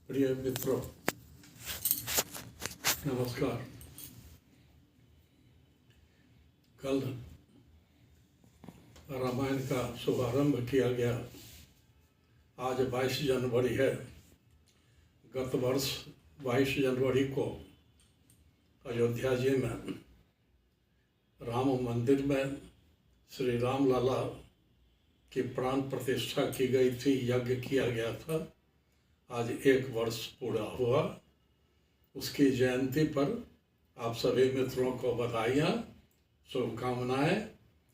प्रिय मित्रों, नमस्कार। कल रामायण का शुभारंभ किया गया। आज 22 जनवरी है। गत वर्ष 22 जनवरी को अयोध्या जी में राम मंदिर में श्री राम लला की प्राण प्रतिष्ठा की गई थी, यज्ञ किया गया था। आज 1 वर्ष पूरा हुआ। उसकी जयंती पर आप सभी मित्रों को बधाइयाँ, शुभकामनाएं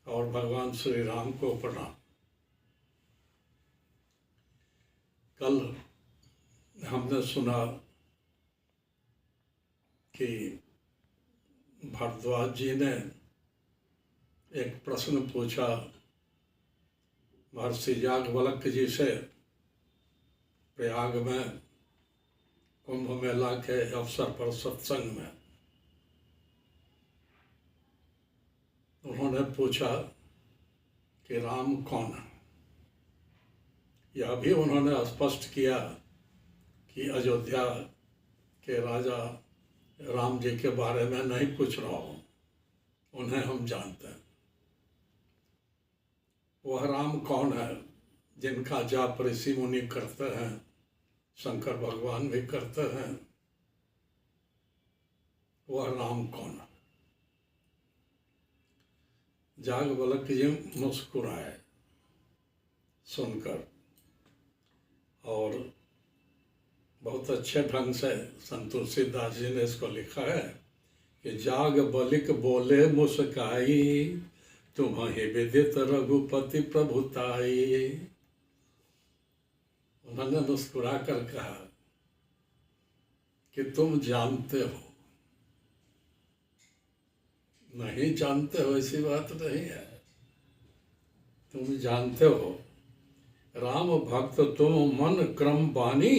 और भगवान श्री राम को प्रणाम। कल हमने सुना कि भारद्वाज जी ने एक प्रश्न पूछा महर्षि याज्ञवल्क्य जी से प्रयाग में कुंभ मेला के अवसर पर सत्संग में। उन्होंने पूछा कि राम कौन है। यह भी उन्होंने स्पष्ट किया कि अयोध्या के राजा राम जी के बारे में नहीं पूछ रहा हूँ, उन्हें हम जानते हैं। वह राम कौन है जिनका जाप ऋषि मुनि करते हैं, शंकर भगवान भी करते हैं। वह राम कौन है। याज्ञवल्क्य जी मुस्कुराए सुनकर और बहुत अच्छे ढंग से संत तुलसीदास जी ने इसको लिखा है कि याज्ञवल्क्य बोले मुस्काई, तुम्हें विदित रघुपति प्रभुताई। उन्होंने मुस्कुरा कर कहा कि तुम जानते हो। नहीं जानते हो ऐसी बात नहीं है, तुम जानते हो। राम भक्त तुम मन क्रम बानी,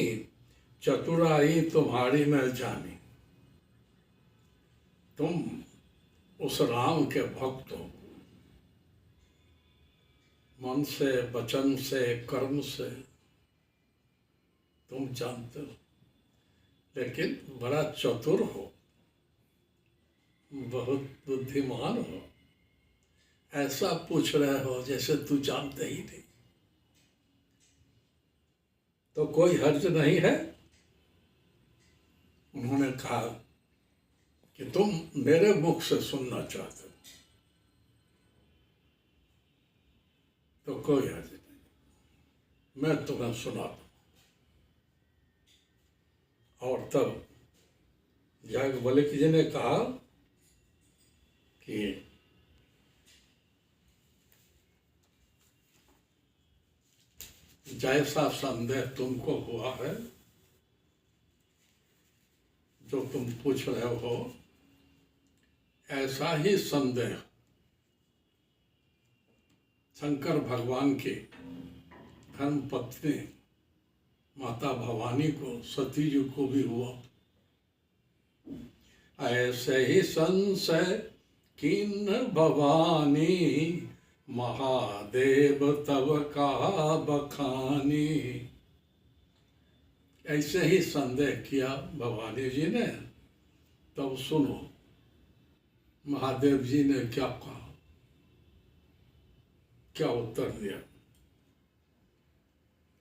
चतुराई तुम्हारी मैं जानी। तुम उस राम के भक्त हो, मन से, वचन से, कर्म से तुम जानते हो, लेकिन बड़ा चतुर हो, बहुत बुद्धिमान हो। ऐसा पूछ रहे हो जैसे तू जानते ही नहीं। तो कोई हर्ज नहीं है। उन्होंने कहा कि तुम मेरे मुख से सुनना चाहते हो तो कोई हर्ज नहीं, मैं तुम्हें सुना दूं। और तब याज्ञवल्क्य जी ने कहा कि जैसा संदेह तुमको हुआ है, जो तुम पूछ रहे हो, ऐसा ही संदेह शंकर भगवान की धर्म पत्नी माता भवानी को, सती जी को भी हुआ। ऐसे ही संशय किन्न भवानी, महादेव तब का बखानी। ऐसे ही संदेह किया भवानी जी ने। तब सुनो महादेव जी ने क्या कहा, क्या उत्तर दिया।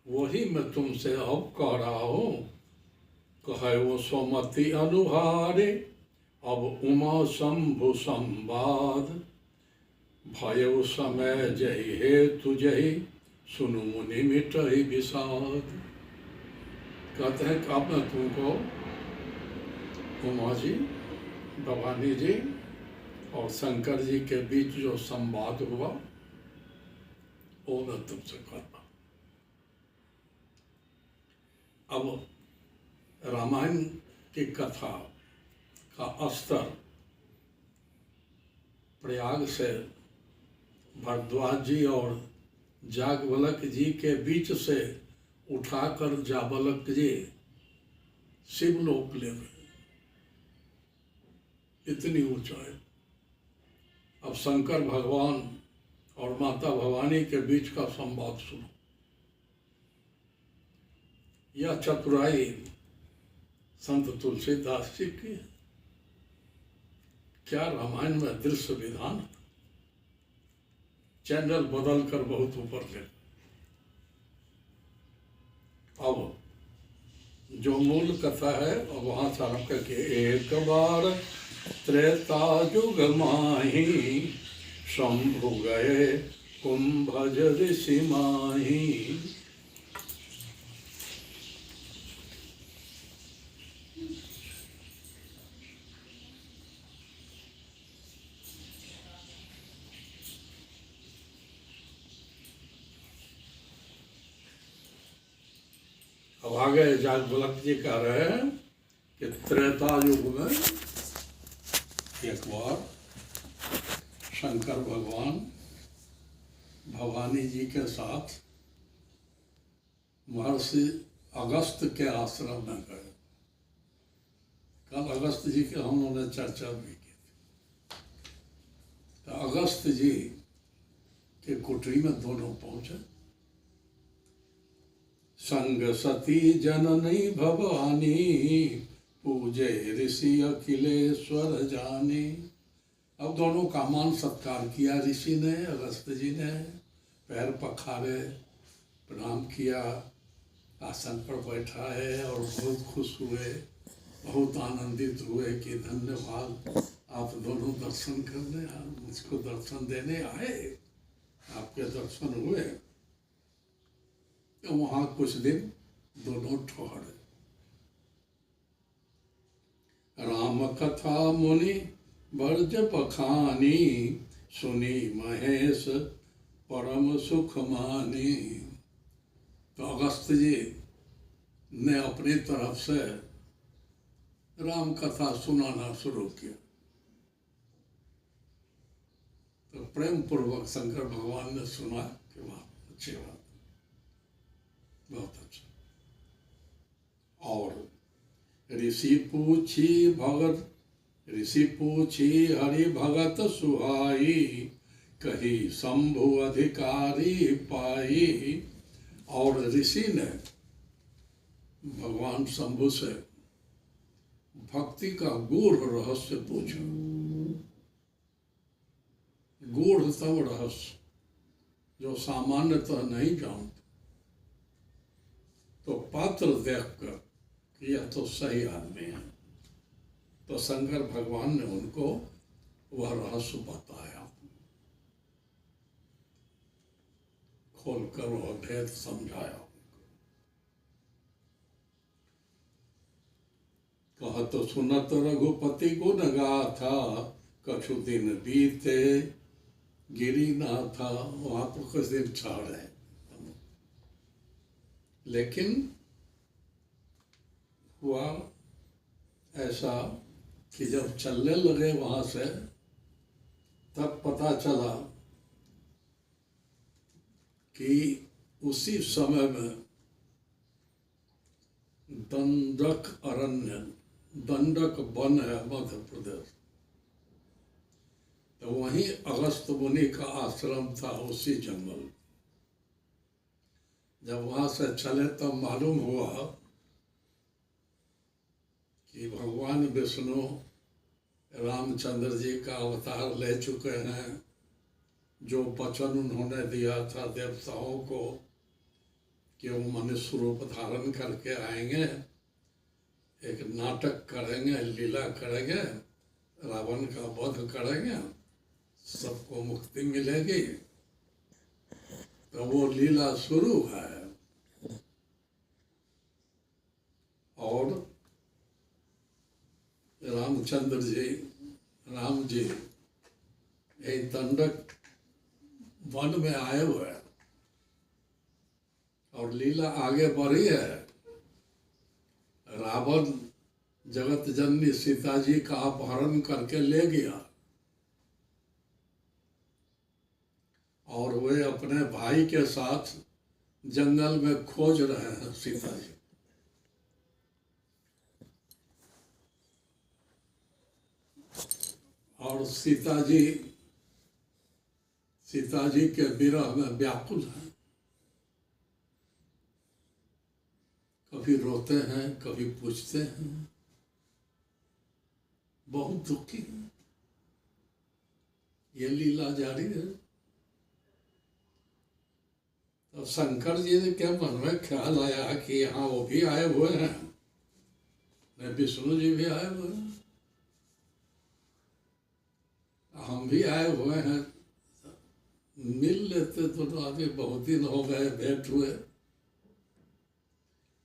वही मैं तुमसे अब कह रहा हूँ। कहे वो स्वमति अनुहारे, अब उमा शंभु संवाद। भय समय जही हे तुझही, सुनु मुनि मिटहि विषाद। कहते हैं कि अब मैं तुमको उमा जी, भवानी जी और शंकर जी के बीच जो संवाद हुआ वो मैं तुमसे कहता। अब रामायण की कथा का स्तर प्रयाग से भारद्वाज जी और याज्ञवल्क्य जी के बीच से उठाकर याज्ञवल्क्य जी शिवलोक ले गए। इतनी ऊंचाई। अब शंकर भगवान और माता भवानी के बीच का संवाद सुनो। यह चतुराई संत तुलसीदास जी की है। क्या रामायण में दृश्य विधान, चैनल बदल कर बहुत ऊपर ले। अब जो मूल कथा है और वहां से आरंभ करके एक बार त्रेता युग माही शंभु गए कुंभज ऋषि माही। अब आगे याज्ञवल्क्य जी कह रहे हैं कि त्रेता युग में एक बार शंकर भगवान भवानी जी के साथ महर्षि अगस्त के आश्रम में गए। कल अगस्त जी के हम लोगों ने चर्चा भी की थी। तो अगस्त जी के कुटी में दोनों पहुंचे। संग सती जननी भवानी पूजे ऋषि अखिलेश्वर जानी। अब दोनों का मान सत्कार किया ऋषि ने, अगस्त जी ने पैर पखारे, प्रणाम किया, आसन पर बैठा है और बहुत खुश हुए, बहुत आनंदित हुए कि धन्यवाद, आप दोनों दर्शन करने, मुझको दर्शन देने आए, आपके दर्शन हुए। तो वहाँ कुछ दिन दोनों ठहरे। राम कथा मुनि बरज बखानी सुनी महेश परम सुख मानी। तो अगस्त जी ने अपनी तरफ से राम कथा सुनाना शुरू किया। तो प्रेम पूर्वक शंकर भगवान ने सुना कि वाह अच्छी बात, बहुत अच्छा। और ऋषि पूछी हरि भगत सुहाई कही शंभु अधिकारी पाई। और ऋषि ने भगवान शंभु से भक्ति का गूढ़ रहस्य पूछा। गूढ़तम रहस्य जो सामान्यतः नहीं जानते, तो पात्र देखकर कि यह तो सही आदमी है, तो शंकर भगवान ने उनको वह रहस्य बताया, खोलकर वह भेद समझाया। कहत सुनत रघुपति गुण गाथा कछु दिन बीते गिरी ना था। वहां पर कुछ दिन ठहरे, लेकिन हुआ ऐसा कि जब चलने लगे वहां से, तब पता चला कि उसी समय में दंडक अरण्य, दंडक वन है मध्य प्रदेश, तो वहीं अगस्त मुनि का आश्रम था उसी जंगल। जब वहां से चले तब मालूम हुआ कि भगवान विष्णु रामचंद्र जी का अवतार ले चुके हैं। जो वचन उन्होंने दिया था देवताओं को कि वो मनुष्य रूप धारण करके आएंगे, एक नाटक करेंगे, लीला करेंगे, रावण का वध करेंगे, सबको मुक्ति मिलेगी, तो वो लीला शुरू है। और रामचंद्र जी, राम जी एक दंडक वन में आए हुए हैं और लीला आगे बढ़ी है। रावण जगत जननी सीता जी का अपहरण करके ले गया और वे अपने भाई के साथ जंगल में खोज रहे हैं सीता जी। और सीता जी के विरह में व्याकुल हैं। कभी रोते हैं, कभी पूछते हैं, बहुत दुखी है। ये लीला जारी है। तो शंकर जी ने क्या मन में ख्याल आया कि यहाँ वो भी आए हुए हैं, विष्णु जी भी आए हुए हैं, हम भी आए हुए हैं, मिल लेते तो आदमी, बहुत दिन हो गए भेंट हुए।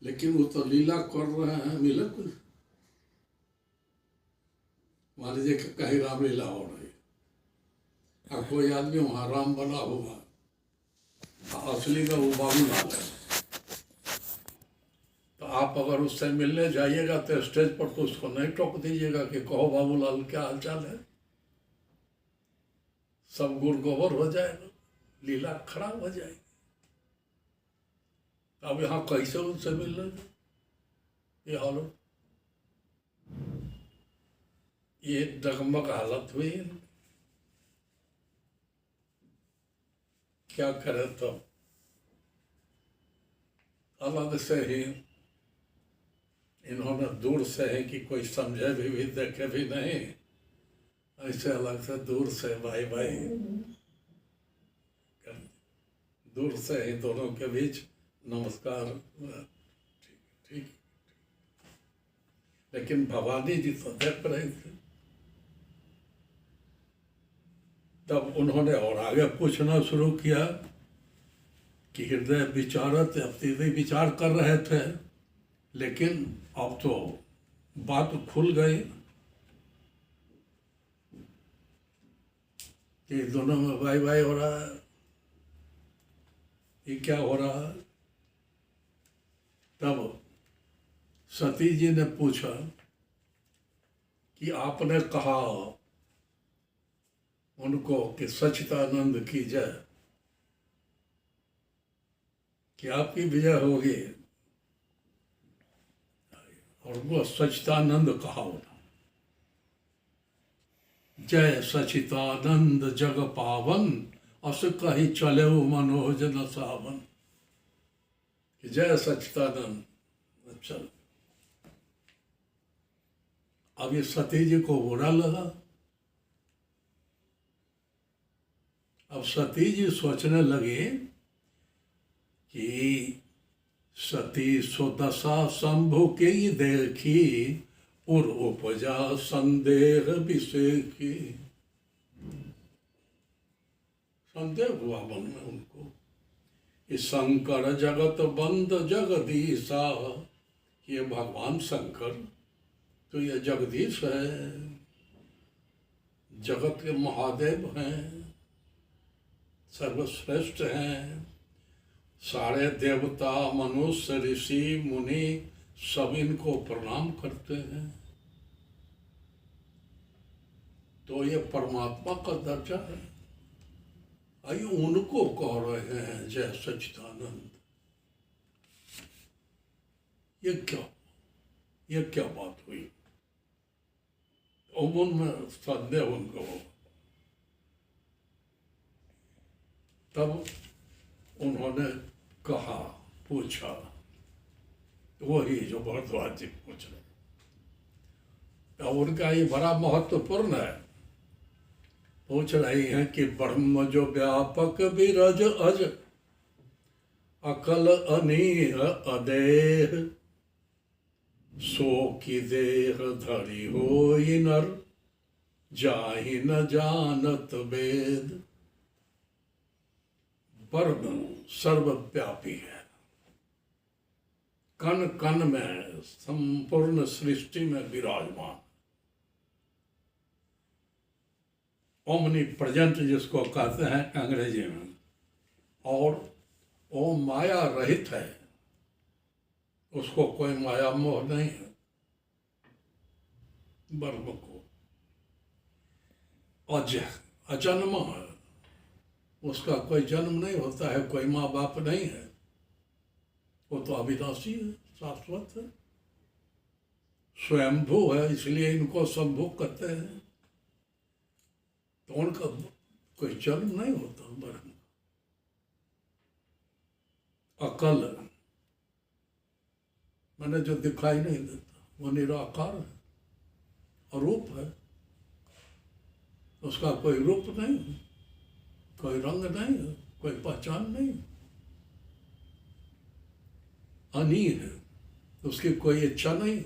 लेकिन वो तो लीला कर रहे हैं, मिले कुछ। मान लीजिए कि कहीं रामलीला हो रही है, अब कोई आदमी वहाँ राम बना हुआ, असली में वो बाबूलाल है, तो आप अगर उससे मिलने जाइएगा तो स्टेज पर तो उसको नहीं टोक दीजिएगा कि कहो बाबूलाल क्या हालचाल है। सब गुड़ गोबर हो जाएगा, लीला खराब हो जाएगी। अब यहाँ कैसे उनसे मिल रहे, ये हालत, ये डगमग हालत हुई। क्या करें, तो अलग से ही इन्होंने दूर से है कि कोई समझे भी देखे भी नहीं, ऐसे अलग से दूर से भाई भाई दूर से ही दोनों के बीच नमस्कार। ठीक ठीक। लेकिन भवानी जी तो देख रहे थे। तब उन्होंने और आगे पूछना शुरू किया कि हृदय विचारत, अब विचार कर रहे थे, लेकिन अब तो बात खुल गई कि दोनों में भाई भाई हो रहा है, ये क्या हो रहा है। तब सती जी ने पूछा कि आपने कहा उनको कि सच्चिदानंद की जय, कि आपकी विजय होगी, और वो सच्चिदानंद कहा उन्होंने, जय सच्चिदानंद जग पावन, अस कही चले मनोज न सावन, कि जय सच्चिदानंद। अच्छा, अब ये सती जी को बुरा लगा। अब सती जी सोचने लगे कि सती सुदशा शंभु के देखी, उर उपजा संदेह विषेखी। संदेह हुआ मन में उनको, इस शंकर जगत बंद जगदीशा, ये भगवान शंकर तो ये जगदीश है, जगत के महादेव हैं, सर्वश्रेष्ठ हैं। सारे देवता, मनुष्य, ऋषि, मुनि सब इनको प्रणाम करते हैं। तो ये परमात्मा का दर्जा है। आइए उनको कह रहे हैं जय सच्चिदानंद। ये क्या बात हुई। उमन में संदेह उनको। तब उन्होंने कहा, पूछा, वही जो भरद्वाज जी पूछ रहे, तो उनका ये बड़ा महत्वपूर्ण है। पूछ रही हैं कि ब्रह्म जो व्यापक विरज अज, अकल अनीह अदेह, सो की देह धरी होई नर, जाहि न जानत वेद। ब्रह्म सर्वव्यापी है, कण कण में, संपूर्ण सृष्टि में विराजमान, ओमनी प्रेजेंट जिसको कहते हैं अंग्रेजी में, और वो माया रहित है, उसको कोई माया मोह नहीं है। ब्रह्म को अज, अजन्म है, उसका कोई जन्म नहीं होता है, कोई माँ बाप नहीं है, वो तो अविनाशी है, शाश्वत है, स्वयंभू है, इसलिए इनको शंभु कहते हैं। तो उनका कोई जन्म नहीं होता। ब्रह्म अकल मैंने जो दिखाई नहीं देता वो निराकार है, अरूप है, उसका कोई रूप नहीं, कोई रंग नहीं, कोई पहचान नहीं, अनीर है, उसकी कोई इच्छा नहीं,